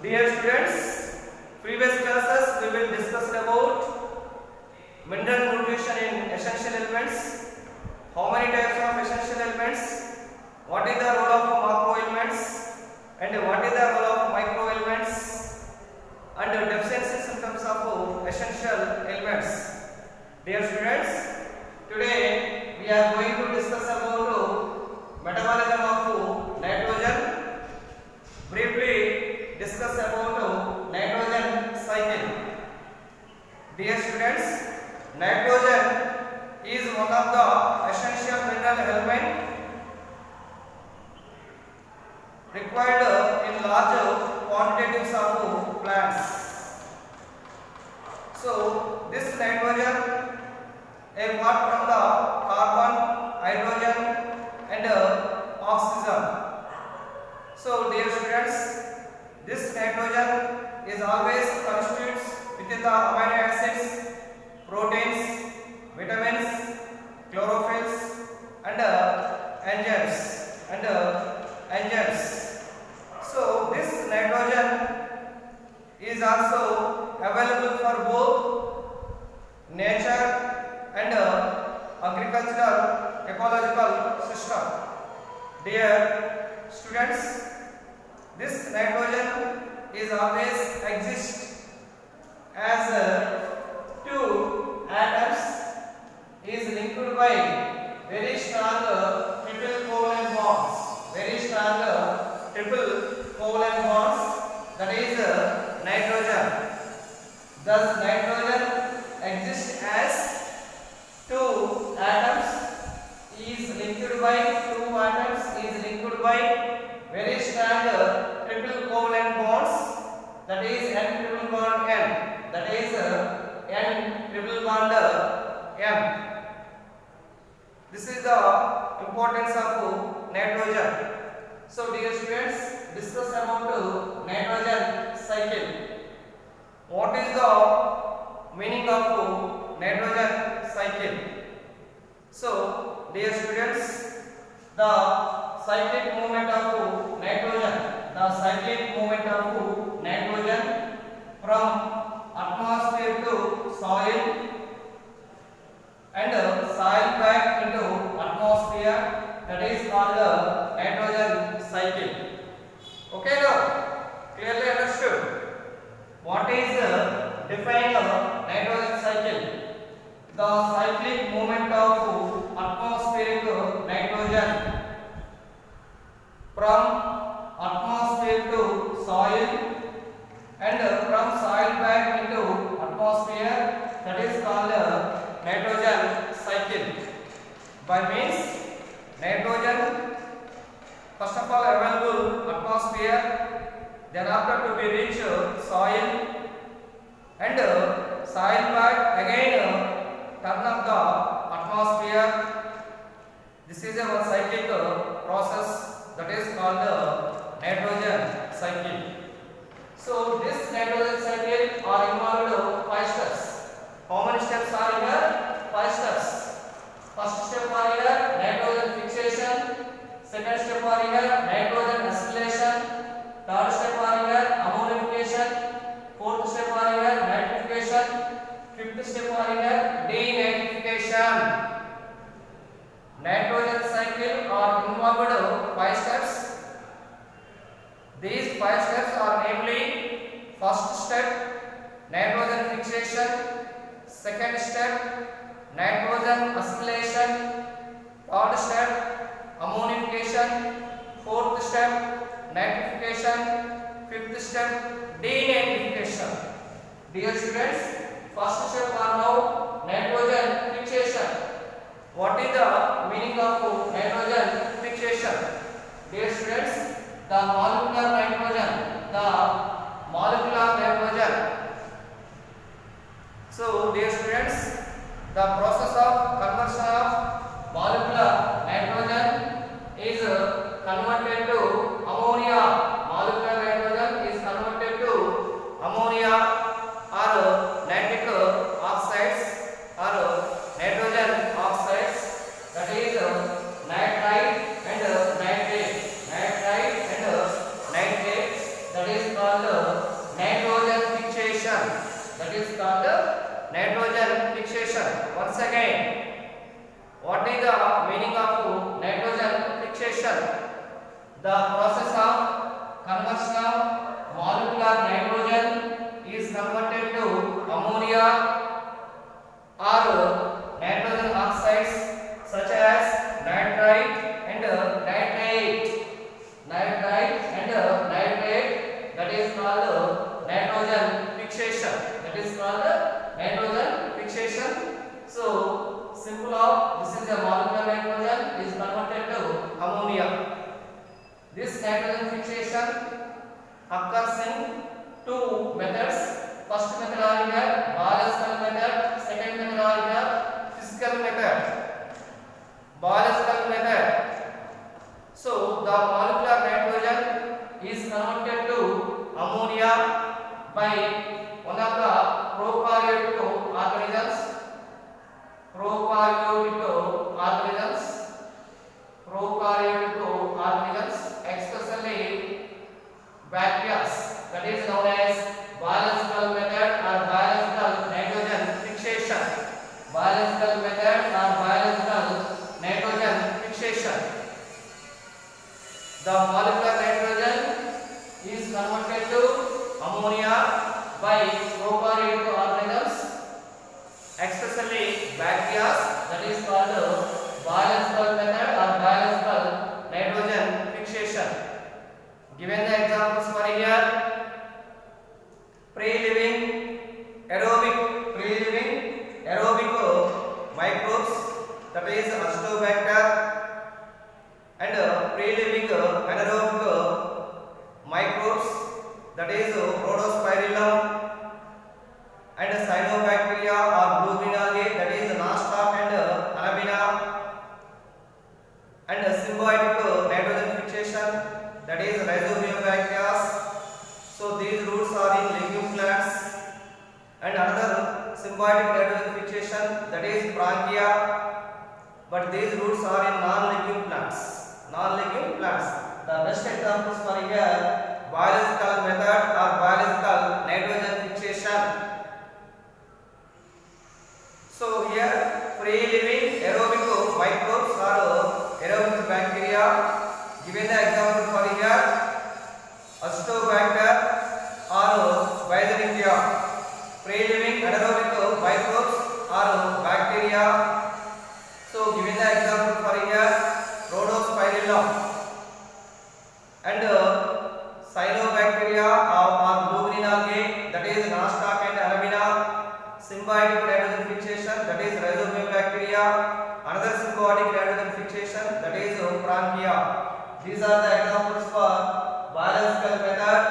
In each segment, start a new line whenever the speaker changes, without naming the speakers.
Dear students, previous classes we will discuss about mineral nutrition in essential elements, how many types of essential elements, what is the role of macro elements and what is the role of micro elements and deficiency symptoms of essential elements. Dear students, today we are going to discuss about metabolism of nitrogen. Briefly discuss about nitrogen cycle. Dear students, nitrogen is one of the essential mineral element required in large quantities of plants. So this nitrogen apart from the carbon, hydrogen and oxygen. So dear students, this nitrogen is always constitutes with the amino acids, proteins, vitamins, chlorophylls and enzymes. So this nitrogen is also available for both nature and agricultural ecological system. Dear students, this nitrogen is always exist as two atoms is linked by very strong triple covalent bonds. Very strong triple covalent bonds, that is nitrogen. Thus nitrogen exists as two atoms is linked by very strong triple covalent bonds, that is N triple bond N, that is N triple bond M. This is the importance of nitrogen. So dear students, discuss about nitrogen cycle. What is the meaning of nitrogen cycle? So dear students, the cyclic movement of nitrogen from atmosphere to soil and soil back into atmosphere, that is called the nitrogen cycle. Okay, now clearly understood what is defined nitrogen cycle. The cyclic movement of atmospheric nitrogen from atmosphere to soil and from soil back into atmosphere, that is called nitrogen cycle. By means nitrogen first of all available atmosphere, then after to be reach soil and soil back again turn up the atmosphere. This is a one cyclic process, that is called the nitrogen cycle. So this nitrogen cycle are involved 5 steps. How many steps are here? 5 steps. First step are here nitrogen fixation. Second step are here nitrogen acylation. Third step are here ammonification. Fourth step are here nitrification. Fifth step are here denitrification. Nitrogen cycle are involved 5 steps. These 5 steps are namely: first step nitrogen fixation, second step nitrogen acylation, third step ammonification, fourth step nitrification, fifth step denitrification. Dear students, first step are now nitrogen fixation. What is the meaning of nitrogen fixation? Dear students, the molecular nitrogen. So dear students, the process of conversion of molecular nitrogen is converted to ammonia. Molecular nitrogen is converted to ammonia or nitric oxides or nitrogen oxides, that is nitrite and nitrate. That is called nitrogen fixation. That is called nitrogen fixation. Once again, what is the meaning of nitrogen fixation? The process of conversion of molecular nitrogen is converted to ammonia or nitrogen oxides such as nitrite and nitrate. Nitrite and nitrate, that is called nitrogen fixation. That is called nitrogen fixation. So simple of this is a molecular nitrogen is converted to ammonia. This nitrogen fixation occurs in two methods. First method are here biological method, second method are here physical method. Biological method. So the molecular nitrogen is converted to ammonia by one of the prokaryotic organisms. Prokaryotic organisms, especially bacteria. That is known as biological method or biological nitrogen fixation. Biological method or biological nitrogen fixation. The molecular nitrogen is converted to ammonia by prokaryotic organisms, especially bacteria. That is called biological method or biological nitrogen fixation. Given the examples for here, free-living aerobic microbes, that is Azotobacter, and free-living anaerobic microbes, that is Rhodospirillum, and cyanobacteria or blue green algae, that is Nostoc and Arabina, and symbiotic nitrogen fixation, that is Rhizobium bacteria. So these roots are in legume plants. And another symbiotic nitrogen fixation, that is Branchia, but these roots are in non-legume plants. The best examples for here biological method or biological nitrogen fixation. So here free-living aerobic microbes or aerobic bacteria. Given the example for here Azotobacter or Bacteria. Free-living anaerobic microbes or bacteria. So given the example for here Rhodospirillum and cyanobacteria or blue green algae, that is Nostoc and Arabina. Symbiotic nitrogen fixation, that is Rhizobium bacteria. Another symbiotic nitrogen fixation, that is Branchia. These are the examples for biological method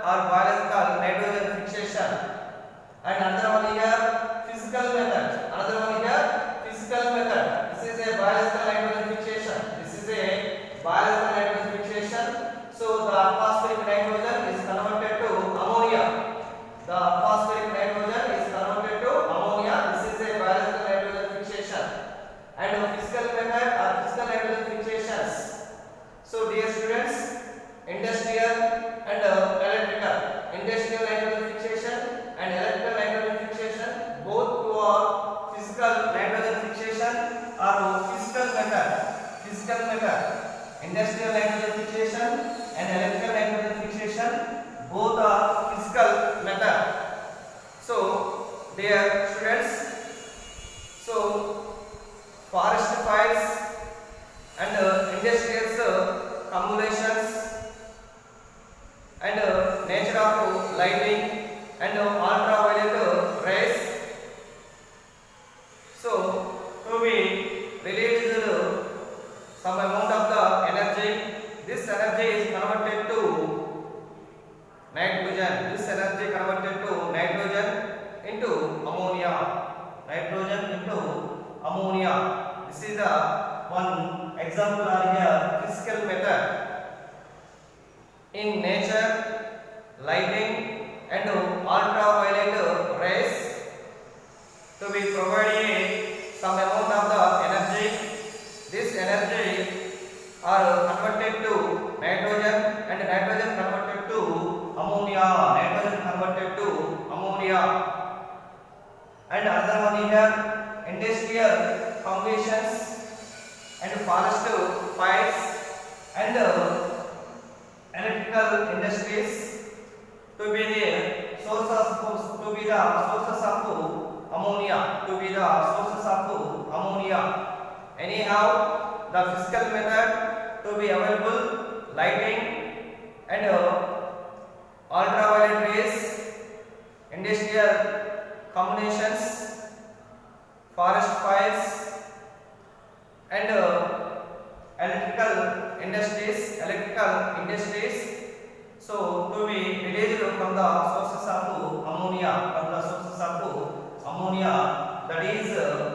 or biological nitrogen fixation. And another one here physical method. This is a biological nitrogen fixation. So the atmospheric nitrogen is converted to ammonia. This is a biological nitrogen fixation. And physical method or physical nitrogen fixations. So dear students, industrial and electrical. Industrial nitrogen fixation and electrical nitrogen fixation, both two are physical nitrogen fixation or physical method. Industrial nitrogen fixation and electrical nitrogen fixation, both are physical method. So dear students, so forest fires and industrial accumulations and nature of lighting and ultraviolet rays. So to be released some amount of the energy. This energy is converted to nitrogen. Into ammonia. This is the one example here. Physical method. In nature, lighting and ultraviolet rays to be providing some amount of the energy. This energy are converted to nitrogen and nitrogen converted to ammonia. nitrogen converted to ammonia. And another one is industrial combustions and forest fires and electrical industries to be the sources of ammonia, anyhow the physical method to be available, lighting and ultraviolet rays, industrial combinations, forest fires and electrical industries. So to be released from the sources of ammonia, that is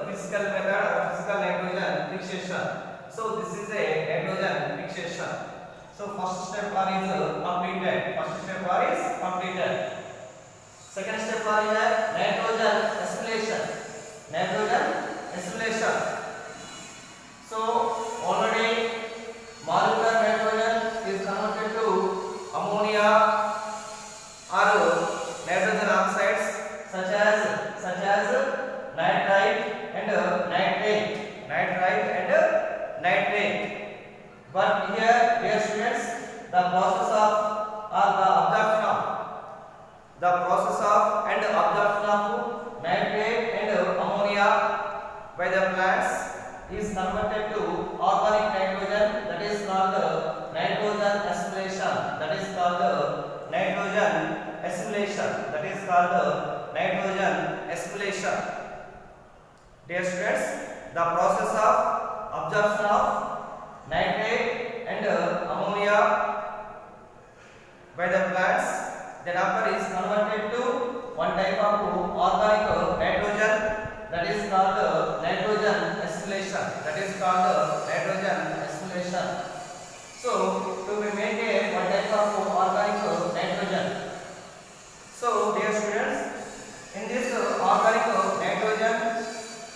physical method or physical nitrogen fixation. So this is a nitrogen fixation. So first step is completed. Second step is nitrogen acylation. So already molecular nitrogen is converted to ammonia or nitrogen oxides such as nitrite and nitrate. But here, dear students, the process of nitrate and ammonia by the plants is converted to organic nitrogen, that is called nitrogen acylation. Dear students, the process of absorption of nitrate and ammonia by the plants, then after is converted to one type of organic nitrogen, that is called nitrogen acylation. So to be maintain one type of organic nitrogen. So dear students, in this organic nitrogen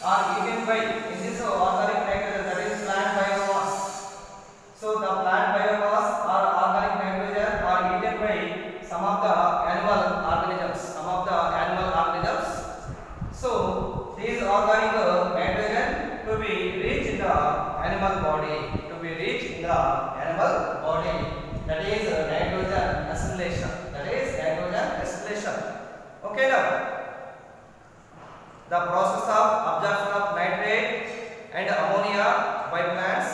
are eaten by that is plant biomass. So the plant biomass or organic nitrogen are eaten by some of the animal organisms. So these organic nitrogen to be reach in the animal body, that is nitrogen acylation. Okay, now the process of absorption of nitrate and ammonia by plants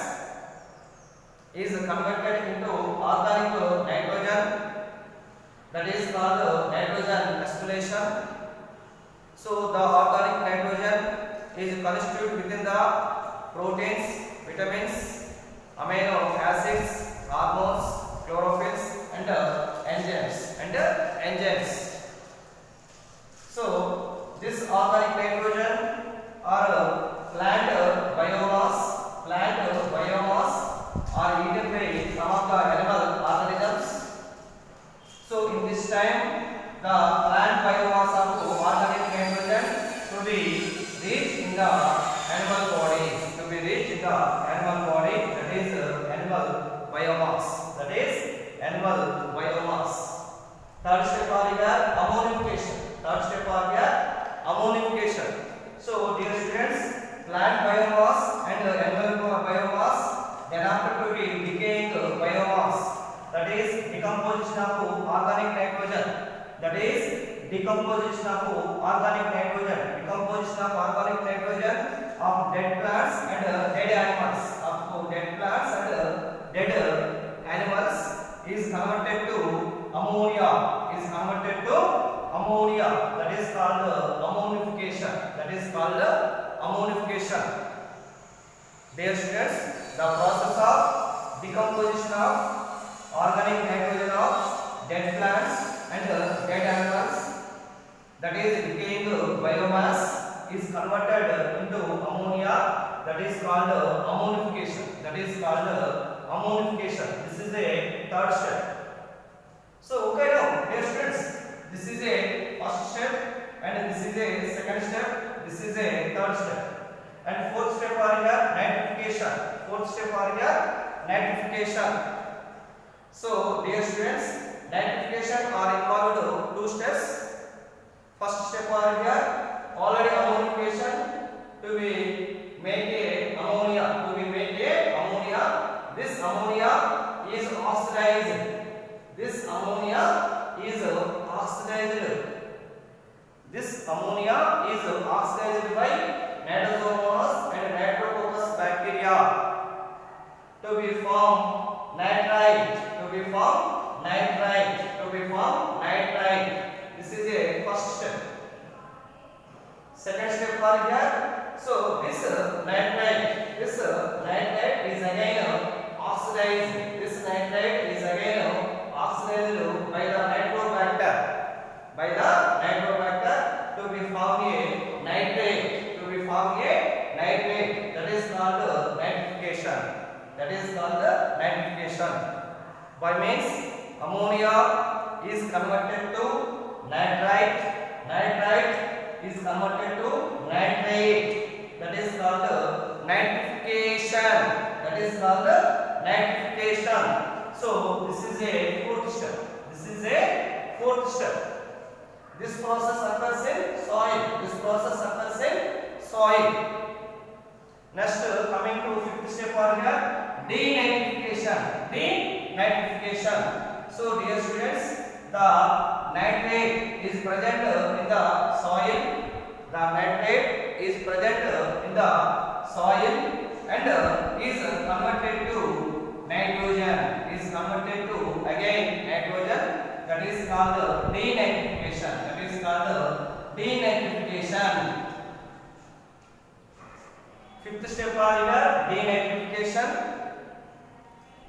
is converted into organic nitrogen, that is called nitrogen acylation. So the organic nitrogen is constituted within the proteins, vitamins, amino acids, hormones, chlorophylls and enzymes. So this organic nitrogen are plant biomass are eaten by some of the animal organisms. So in this time the plant biomass of organic nitrogen to be reached in the animal body, that is animal biomass. Third step is ammonification. So dear students, plant biomass and animal biomass, then after to be decaying biomass, that is decomposition of organic nitrogen, of dead plants and dead animals, is converted to ammonia, that is called ammonification. Dear students, the process of decomposition of organic nitrogen of dead plants and dead animals, that is decaying biomass, is converted into ammonia, that is called ammonification. This is the third step. So okay, now dear students, this is a first step and this is a second step, this is a third step, and fourth step are nitrification. So dear students, nitrification are involved two steps. First step are here already ammonification to be make a ammonia. This ammonia is oxidized. This ammonia is oxidized. This ammonia is oxidized by Nitrosomonas and Nitrococcus bacteria to be formed nitrite. This is a first step. Second step are here. So this nitrite is again oxidized. This nitrite is again oxidized by the nitrobacter. To be formed a nitrate. That is called nitrification. By means ammonia is converted to nitrite. Nitrite is converted to nitrate. That is called nitrification. So this is a fourth step. This process occurs in soil. Next, coming to fifth step are here denitrification. So dear students, the nitrate is present in the soil. And is converted to nitrogen. That is called denitrification. Fifth step are here denitrification.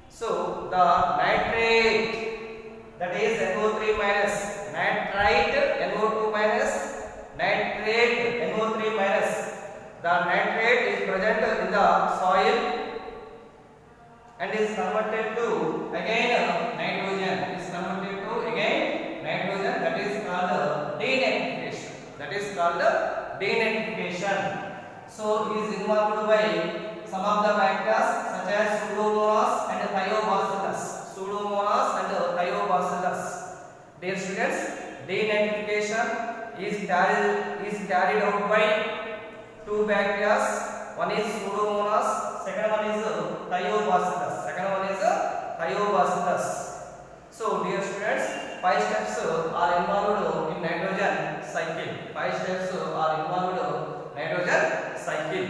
So the nitrate, that is NO3 minus, nitrite NO2 minus, nitrate NO3 minus. The nitrate is present in the soil and is converted to again nitrogen. That is called denitrification. So is involved by some of the bacteria such as Pseudomonas and Thiobacillus. Dear students, denitrification is carried out by two bacteria. One is Pseudomonas, second one is Thiobacillus. So dear students, 5 steps are involved in nitrogen cycle.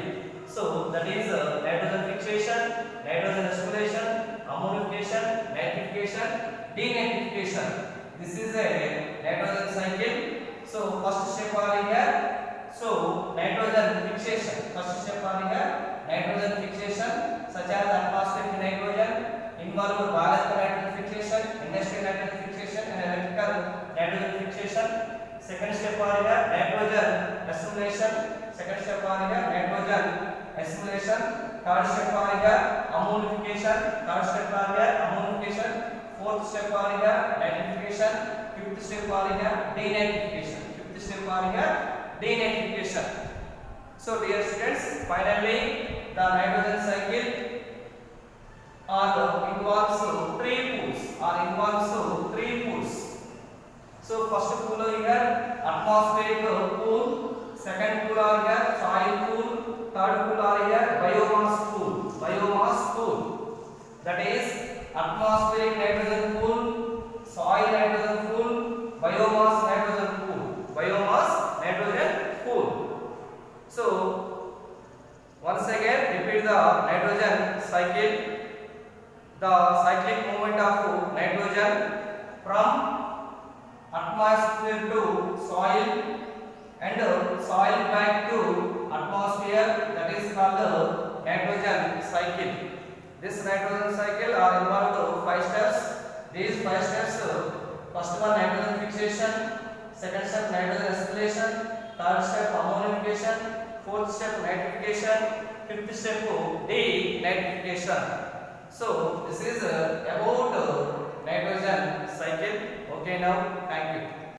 So that is nitrogen fixation, nitrogen assimilation, ammonification, nitrification, denitrification. This is a nitrogen cycle. So first step are here. So nitrogen fixation. Such as atmospheric nitrogen involve biological nitrogen fixation, industrial nitrogen fixation, and electrical nitrogen fixation. Second step are here nitrogen assimilation. Third step are here ammonification. Fourth step are here nitrification. Fifth step are here denitrification. So dear students, finally the nitrogen cycle involves three pools. So first pool here atmospheric pool, second pool are here soil pool, third pool are here biomass pool. That is atmospheric nitrogen pool, soil nitrogen pool, biomass nitrogen pool. So once again repeat the nitrogen cycle. The cyclic movement of nitrogen from atmosphere to soil and soil back to atmosphere, that is called nitrogen cycle. This nitrogen cycle are involved 5 steps. These 5 steps, first one nitrogen fixation, second step nitrogen assimilation, third step ammonification, fourth step nitrification, fifth step denitrification. So this is about nitrogen cycle. Okay, now thank you.